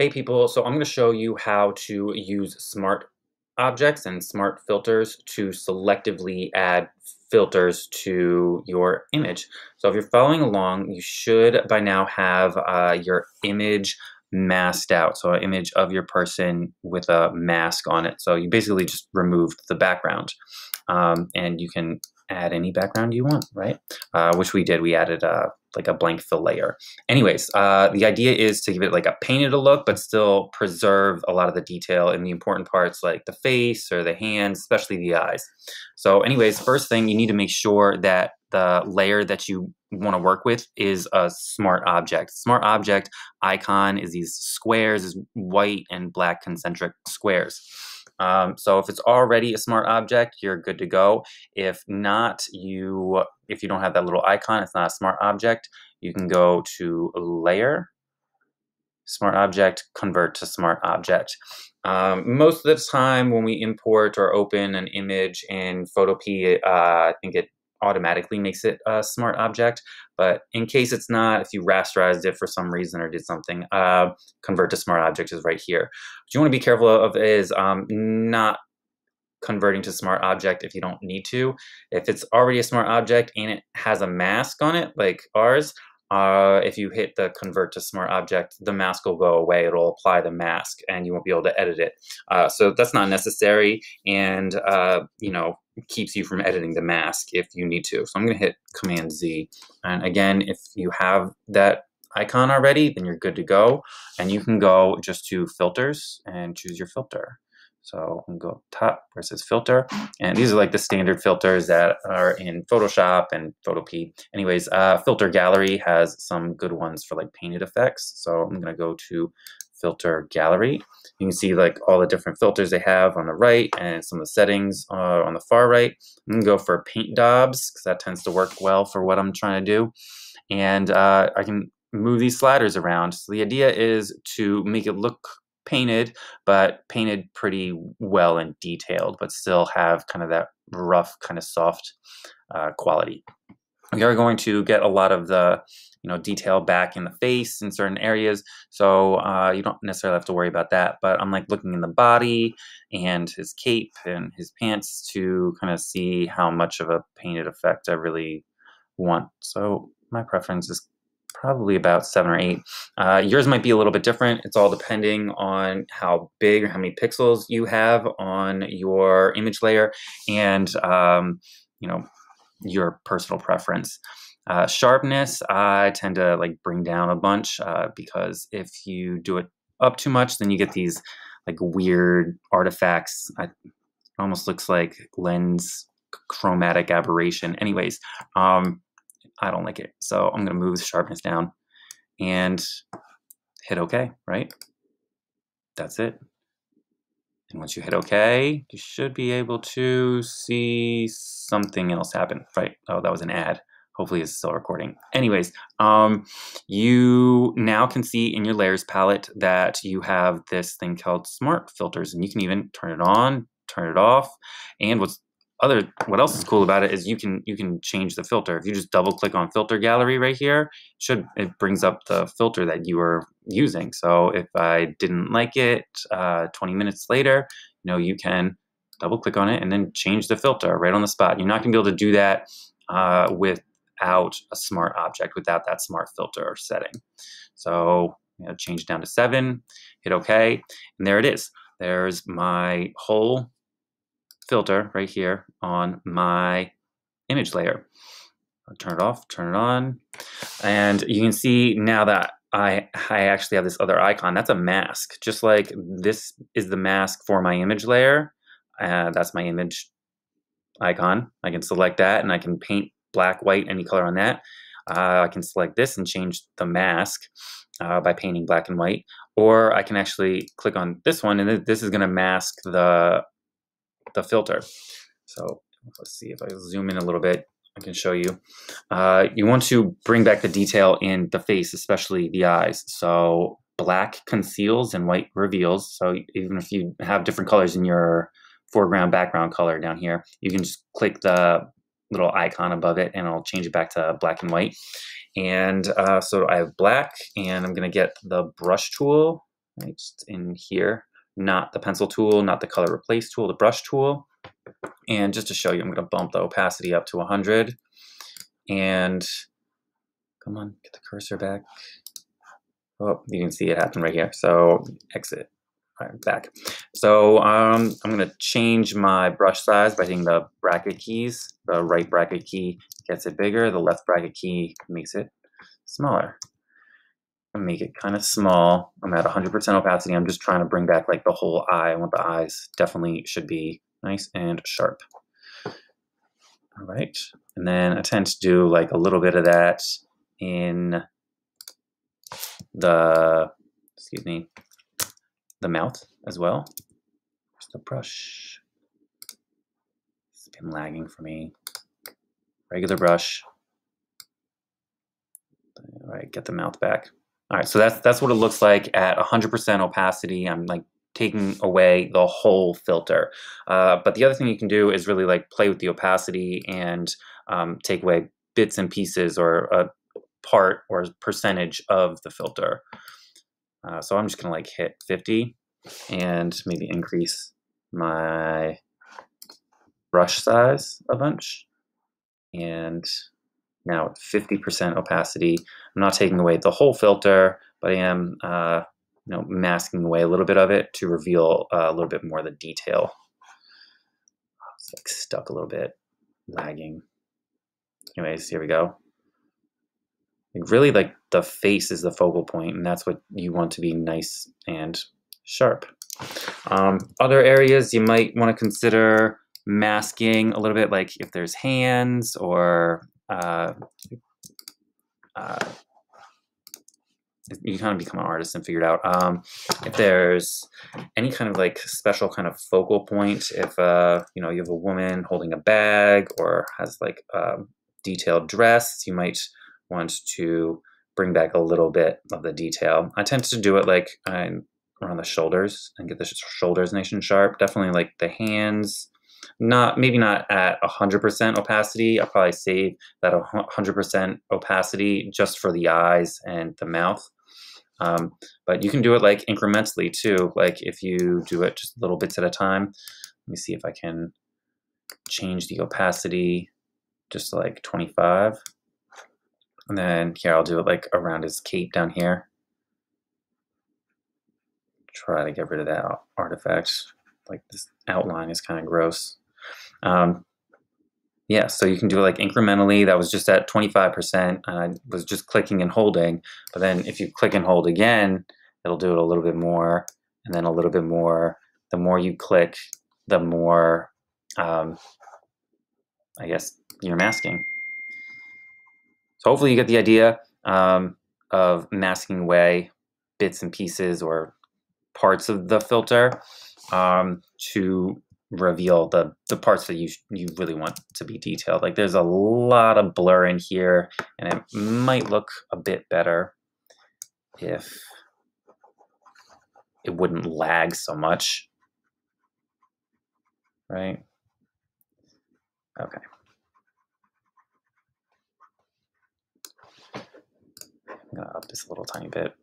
Hey people, so I'm going to show you how to use smart objects and smart filters to selectively add filters to your image. So if you're following along, you should by now have your image masked out. So an image of your person with a mask on it. So you basically just removed the background. And you can add any background you want, right? Which we did. We added like a blank fill layer. Anyways, the idea is to give it like a painted look, but still preserve a lot of the detail in the important parts like the face or the hands, especially the eyes. So anyways, first thing, you need to make sure that the layer that you want to work with is a smart object. Smart object icon is these squares, is white and black concentric squares. So if it's already a smart object, you're good to go. If not, if you don't have that little icon, it's not a smart object, you can go to Layer, Smart Object, Convert to Smart Object. Most of the time when we import or open an image in Photopea, I think it automatically makes it a smart object. But in case it's not, if you rasterized it for some reason or did something, Convert to Smart Object is right here. What you want to be careful of is not converting to smart object if you don't need to. If it's already a smart object and it has a mask on it, like ours, if you hit the convert to smart object, the mask will go away. It'll apply the mask and you won't be able to edit it. So that's not necessary, and keeps you from editing the mask if you need to. So I'm going to hit Command Z. And again, if you have that icon already, then you're good to go. And you can go just to filters and choose your filter. So I'm going to go top where it says filter, and these are like the standard filters that are in Photoshop and Photopea. Anyways, filter gallery has some good ones for like painted effects. So I'm going to go to filter gallery. You can see like all the different filters they have on the right and some of the settings on the far right. I'm going to go for paint daubs because that tends to work well for what I'm trying to do. And I can move these sliders around. So the idea is to make it look painted, but painted pretty well and detailed, but still have kind of that rough, kind of soft quality. We are going to get a lot of the detail back in the face in certain areas, so you don't necessarily have to worry about that. But I'm like looking in the body and his cape and his pants to kind of see how much of a painted effect I really want. So my preference is probably about 7 or 8. Yours might be a little bit different. It's all depending on how big or how many pixels you have on your image layer and your personal preference. Sharpness, I tend to like bring down a bunch because if you do it up too much, then you get these like weird artifacts. It almost looks like lens chromatic aberration. Anyways, I don't like it. So I'm going to move the sharpness down and hit OK, right? That's it. And once you hit OK, you should be able to see something else happen, right? Oh, that was an ad. Hopefully it's still recording. Anyways, you now can see in your layers palette that you have this thing called smart filters, and you can even turn it on, turn it off. And what else is cool about it is you can change the filter. If you just double click on filter gallery right here, it brings up the filter that you were using. So if I didn't like it 20 minutes later, you can double click on it and then change the filter right on the spot. You're not gonna be able to do that without a smart object, without that smart filter setting. So change it down to 7, hit OK, and there it is. There's my whole filter right here on my image layer. I'll turn it off, turn it on, and you can see now that I actually have this other icon. That's a mask, just like this is the mask for my image layer. That's my image icon. I can select that and I can paint black, white, any color on that. I can select this and change the mask by painting black and white, or I can actually click on this one and this is going to mask the filter. So let's see if I zoom in a little bit, I can show you. You want to bring back the detail in the face, especially the eyes. So black conceals and white reveals. So even if you have different colors in your foreground, background color down here, you can just click the little icon above it and it'll change it back to black and white. And so I have black, and I'm going to get the brush tool right? It's in here, not the pencil tool, not the color replace tool, the brush tool. And just to show you, I'm going to bump the opacity up to 100. And come on, get the cursor back. Oh, you can see it happen right here. So exit. All right, back. So I'm going to change my brush size by hitting the bracket keys. The right bracket key gets it bigger. The left bracket key makes it smaller. I make it kind of small. I'm at 100% opacity. I'm just trying to bring back like the whole eye. I want the eyes definitely should be nice and sharp. All right. And then I tend to do like a little bit of that in the, excuse me, the mouth as well. Just the brush. It's been lagging for me. Regular brush. All right, get the mouth back. All right, so that's what it looks like at 100% opacity. I'm like taking away the whole filter. But the other thing you can do is really like play with the opacity and take away bits and pieces or a part or percentage of the filter. So I'm just gonna like hit 50 and maybe increase my brush size a bunch. And now at 50% opacity, I'm not taking away the whole filter, but I am masking away a little bit of it to reveal a little bit more of the detail. It's like stuck a little bit, lagging. Anyways, here we go. Really, like the face is the focal point, and that's what you want to be nice and sharp. Other areas you might want to consider masking a little bit, like if there's hands or you kind of become an artist and figure it out. If there's any kind of like special kind of focal point, if you have a woman holding a bag or has like a detailed dress, you might want to bring back a little bit of the detail. I tend to do it like around the shoulders and get the shoulders nice and sharp. Definitely like the hands. Maybe not at 100% opacity. I'll probably save that 100% opacity just for the eyes and the mouth. But you can do it like incrementally too. Like if you do it just little bits at a time. Let me see if I can change the opacity just to like 25. And then here I'll do it like around his cape down here. Try to get rid of that artifact. Like this outline is kind of gross. Yeah, so you can do it like incrementally. That was just at 25%. I was just clicking and holding. But then if you click and hold again, it'll do it a little bit more and then a little bit more. The more you click, the more, I guess, you're masking. So hopefully you get the idea of masking away bits and pieces or parts of the filter to reveal the parts that you really want to be detailed. Like there's a lot of blur in here, and it might look a bit better if it wouldn't lag so much, right? Okay. I'm gonna up this a little tiny bit.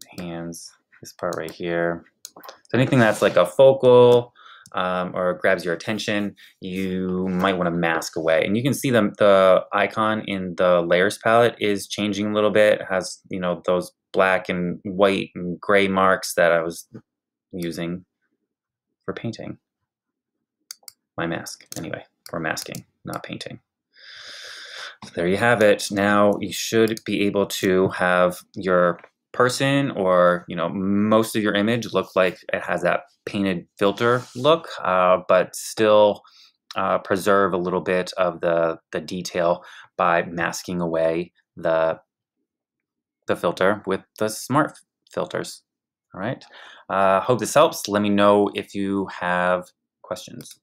The hands, this part right here. So anything that's like a focal or grabs your attention, you might want to mask away. And you can see the icon in the layers palette is changing a little bit. It has, those black and white and gray marks that I was using for painting my mask. Anyway, or masking, not painting. So there you have it. Now you should be able to have your person or most of your image look like it has that painted filter look, but still preserve a little bit of the detail by masking away the filter with the smart filters. All right. Hope this helps. Let me know if you have questions.